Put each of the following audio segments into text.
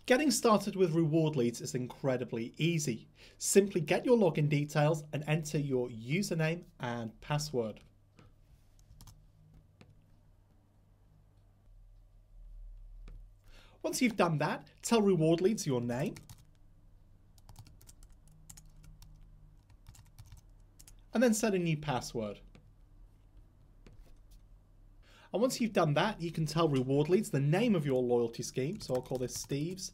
Getting started with RewardLeads is incredibly easy. Simply get your login details and enter your username and password. Once you've done that, tell RewardLeads your name and then set a new password. And once you've done that, you can tell RewardLeads the name of your loyalty scheme. So I'll call this Steve's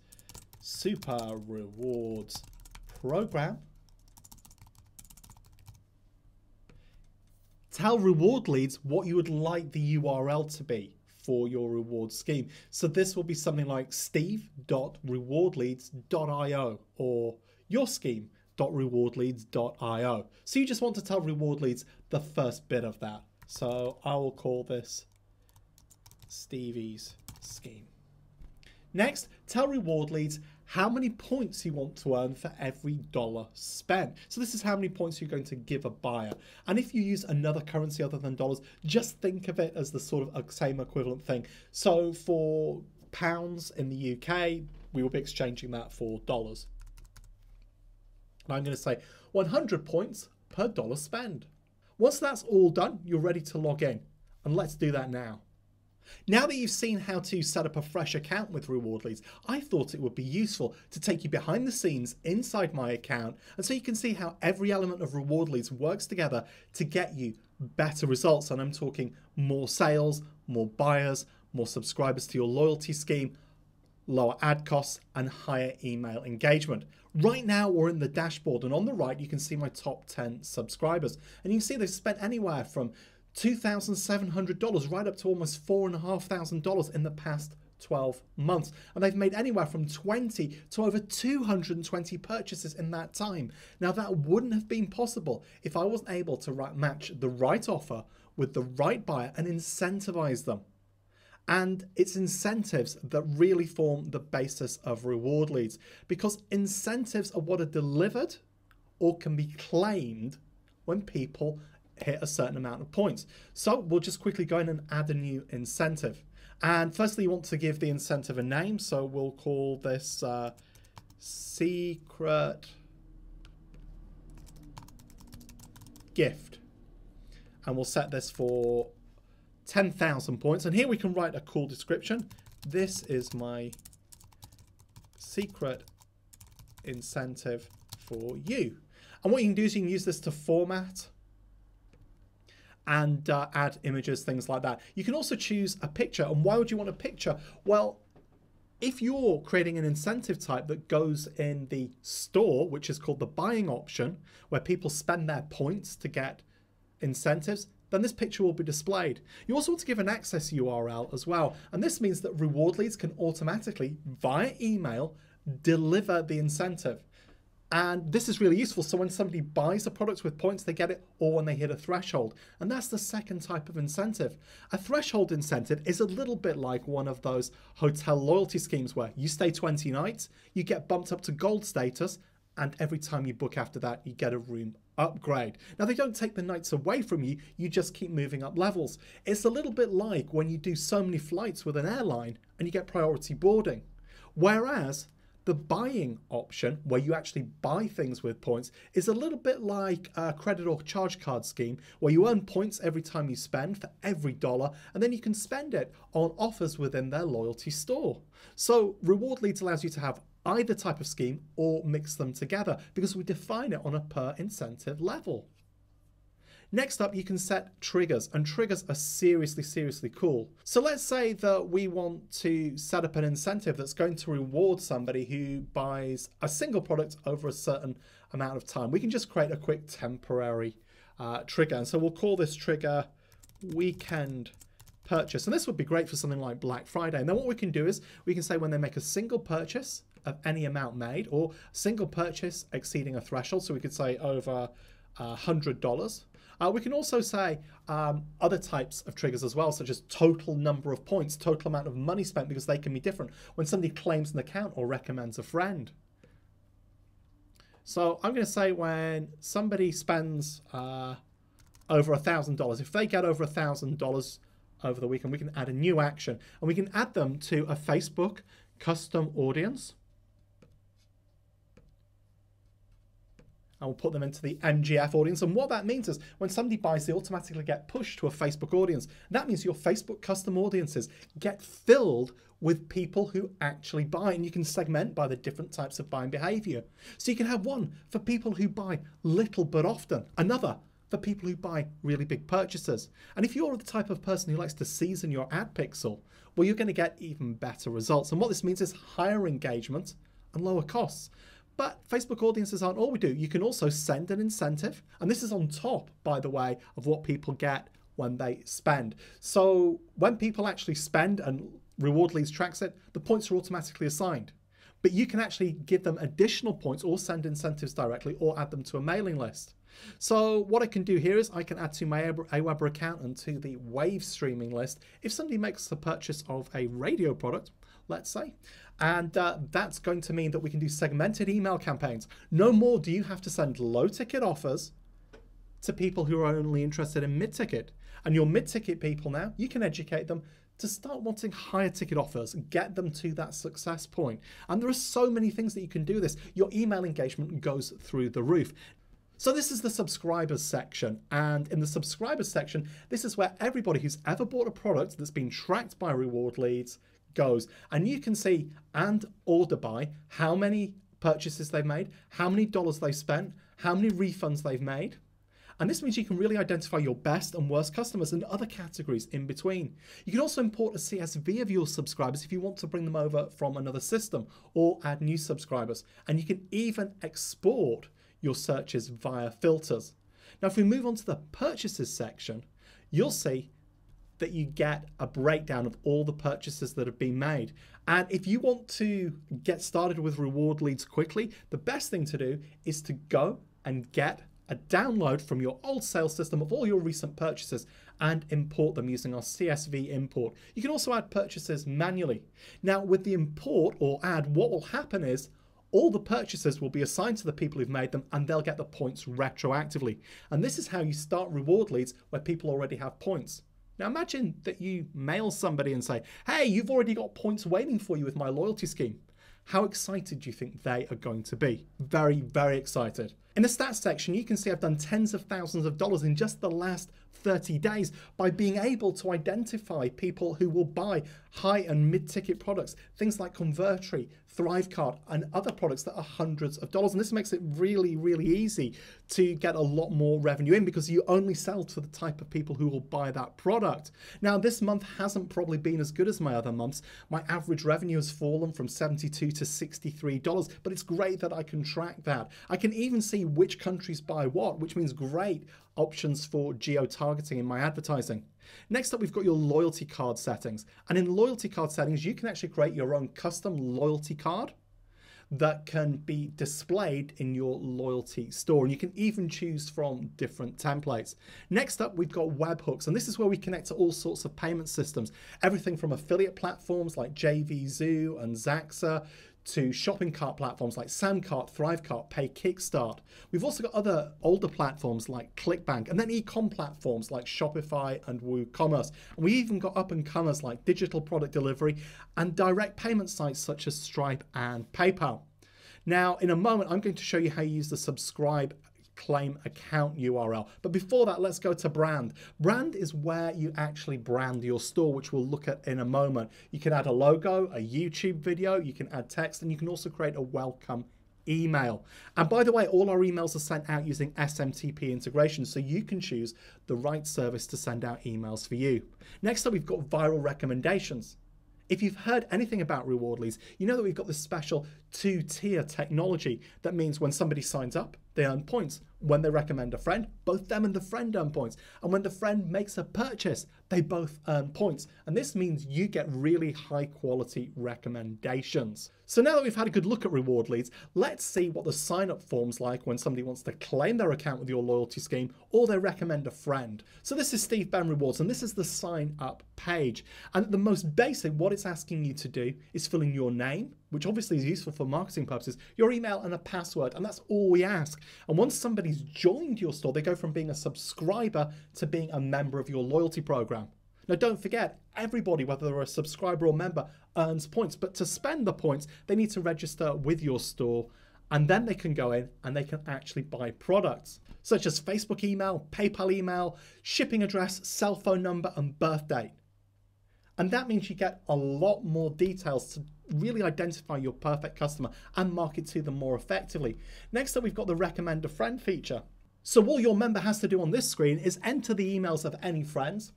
Super Rewards Program. Tell RewardLeads what you would like the URL to be for your reward scheme. So this will be something like steve.rewardleads.io or yourscheme.rewardleads.io. So you just want to tell RewardLeads the first bit of that. So I will call this Stevie's scheme. Next, tell RewardLeads how many points you want to earn for every dollar spent. So this is how many points you're going to give a buyer. And if you use another currency other than dollars, just think of it as the sort of same equivalent thing. So for pounds in the UK, we will be exchanging that for dollars. And I'm going to say 100 points per dollar spend. Once that's all done, you're ready to log in. And let's do that now. Now that you've seen how to set up a fresh account with RewardLeads, I thought it would be useful to take you behind the scenes inside my account, and so you can see how every element of RewardLeads works together to get you better results. And I'm talking more sales, more buyers, more subscribers to your loyalty scheme, lower ad costs, and higher email engagement. Right now we're in the dashboard, and on the right you can see my top 10 subscribers, and you can see they've spent anywhere from $2,700 right up to almost $4,500 in the past 12 months. And they've made anywhere from 20 to over 220 purchases in that time. Now that wouldn't have been possible if I wasn't able to match the right offer with the right buyer and incentivize them. And it's incentives that really form the basis of RewardLeads, because incentives are what are delivered or can be claimed when people hit a certain amount of points. So we'll just quickly go in and add a new incentive. And firstly, you want to give the incentive a name. So we'll call this secret gift. And we'll set this for 10,000 points. And here we can write a cool description. This is my secret incentive for you. And what you can do is you can use this to format and add images, things like that. You can also choose a picture. And why would you want a picture? Well, if you're creating an incentive type that goes in the store, which is called the buying option, where people spend their points to get incentives, then this picture will be displayed. You also want to give an access URL as well. And this means that RewardLeads can automatically, via email, deliver the incentive. And this is really useful. So when somebody buys a product with points, they get it, or when they hit a threshold. And that's the second type of incentive. A threshold incentive is a little bit like one of those hotel loyalty schemes where you stay 20 nights, you get bumped up to gold status, and every time you book after that, you get a room upgrade. Now, they don't take the nights away from you, you just keep moving up levels. It's a little bit like when you do so many flights with an airline and you get priority boarding. Whereas the buying option, where you actually buy things with points, is a little bit like a credit or charge card scheme, where you earn points every time you spend for every dollar, and then you can spend it on offers within their loyalty store. So RewardLeads allows you to have either type of scheme or mix them together, because we define it on a per incentive level. Next up, you can set triggers, and triggers are seriously cool. So let's say that we want to set up an incentive that's going to reward somebody who buys a single product over a certain amount of time. We can just create a quick temporary trigger. And so we'll call this trigger weekend purchase. And this would be great for something like Black Friday. And then what we can do is we can say when they make a single purchase of any amount made, or single purchase exceeding a threshold. So we could say over $100. We can also say other types of triggers as well, such as total number of points, total amount of money spent, because they can be different when somebody claims an account or recommends a friend. So I'm going to say when somebody spends over $1,000, if they get over $1,000 over the weekend, we can add a new action, and we can add them to a Facebook custom audience. and we'll put them into the MGF audience. And what that means is when somebody buys, they automatically get pushed to a Facebook audience. That means your Facebook custom audiences get filled with people who actually buy, and you can segment by the different types of buying behavior. So you can have one for people who buy little but often, another for people who buy really big purchases. And if you're the type of person who likes to season your ad pixel, well, you're going to get even better results. And what this means is higher engagement and lower costs. But Facebook audiences aren't all we do. You can also send an incentive. And this is on top, by the way, of what people get when they spend. So when people actually spend and RewardLeads tracks it, the points are automatically assigned. But you can actually give them additional points or send incentives directly or add them to a mailing list. So what I can do here is I can add to my Aweber account and to the Wave streaming list if somebody makes the purchase of a radio product, let's say, and that's going to mean that we can do segmented email campaigns. No more do you have to send low ticket offers to people who are only interested in mid-ticket. And your mid-ticket people now, you can educate them to start wanting higher ticket offers and get them to that success point. And there are so many things that you can do this. Your email engagement goes through the roof. So this is the subscribers section, and in the subscribers section, this is where everybody who's ever bought a product that's been tracked by RewardLeads goes, and you can see and order by how many purchases they've made, how many dollars they've spent, how many refunds they've made. And this means you can really identify your best and worst customers and other categories in between. You can also import a CSV of your subscribers if you want to bring them over from another system or add new subscribers. And you can even export your searches via filters. Now, if we move on to the purchases section, you'll see that you get a breakdown of all the purchases that have been made. And if you want to get started with RewardLeads quickly, the best thing to do is to go and get a download from your old sales system of all your recent purchases and import them using our CSV import. You can also add purchases manually. Now, with the import or add, what will happen is all the purchases will be assigned to the people who've made them and they'll get the points retroactively. And this is how you start RewardLeads where people already have points. Now imagine that you mail somebody and say, hey, you've already got points waiting for you with my loyalty scheme. How excited do you think they are going to be? Very, very excited. In the stats section, you can see I've done tens of thousands of dollars in just the last 30 days by being able to identify people who will buy high and mid-ticket products, things like Convertri, Thrivecart, and other products that are hundreds of dollars. And this makes it really, really easy to get a lot more revenue in because you only sell to the type of people who will buy that product. Now, this month hasn't probably been as good as my other months. My average revenue has fallen from $72 to $63, but it's great that I can track that. I can even see which countries buy what, which means great options for geo-targeting in my advertising. Next up, we've got your loyalty card settings. And in loyalty card settings, you can actually create your own custom loyalty card that can be displayed in your loyalty store. And you can even choose from different templates. Next up, we've got webhooks. And this is where we connect to all sorts of payment systems. Everything from affiliate platforms like JVZoo and Zaxa to shopping cart platforms like Samcart, Thrivecart, Pay Kickstart. We've also got other older platforms like ClickBank, and then e-com platforms like Shopify and WooCommerce. And we even got up-and-comers like digital product delivery and direct payment sites such as Stripe and PayPal. Now, in a moment, I'm going to show you how you use the subscribe claim account URL. But before that, let's go to brand. Brand is where you actually brand your store, which we'll look at in a moment. You can add a logo, a YouTube video, you can add text, and you can also create a welcome email. And by the way, all our emails are sent out using SMTP integration, so you can choose the right service to send out emails for you. Next up, we've got viral recommendations. If you've heard anything about RewardLeads, you know that we've got this special two-tier technology that means when somebody signs up, they earn points. When they recommend a friend, both them and the friend earn points. And when the friend makes a purchase, they both earn points. And this means you get really high quality recommendations. So now that we've had a good look at RewardLeads, let's see what the sign-up form's like when somebody wants to claim their account with your loyalty scheme or they recommend a friend. So this is Steve Ben Rewards, and this is the sign-up page. And at the most basic, what it's asking you to do is fill in your name, which obviously is useful for marketing purposes, your email and a password, and that's all we ask. And once somebody's joined your store, they go from being a subscriber to being a member of your loyalty program. Now, don't forget, everybody, whether they're a subscriber or member, earns points, but to spend the points, they need to register with your store And then they can go in and they can actually buy products such as Facebook email, PayPal email, shipping address, cell phone number, and birth date. And that means you get a lot more details to really identify your perfect customer and market to them more effectively. Next up, we've got the recommend a friend feature. So all your member has to do on this screen is enter the emails of any friends,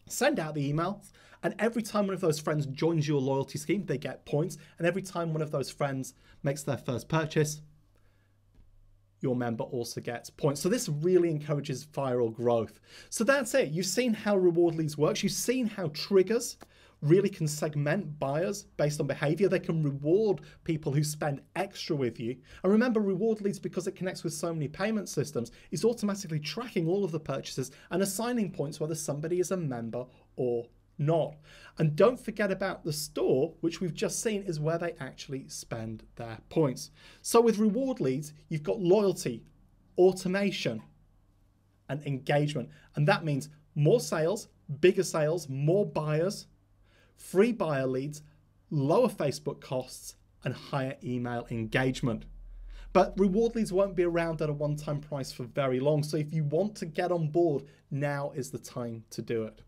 send out the emails, and every time one of those friends joins your loyalty scheme, they get points. And every time one of those friends makes their first purchase, your member also gets points. So this really encourages viral growth. So that's it. You've seen how RewardLeads works. You've seen how triggers really can segment buyers based on behavior. They can reward people who spend extra with you. And remember, RewardLeads, because it connects with so many payment systems, is automatically tracking all of the purchases and assigning points whether somebody is a member or not. And don't forget about the store, which we've just seen is where they actually spend their points. So with RewardLeads, you've got loyalty, automation, and engagement. And that means more sales, bigger sales, more buyers, free buyer leads, lower Facebook costs, and higher email engagement. But RewardLeads won't be around at a one-time price for very long. So if you want to get on board, now is the time to do it.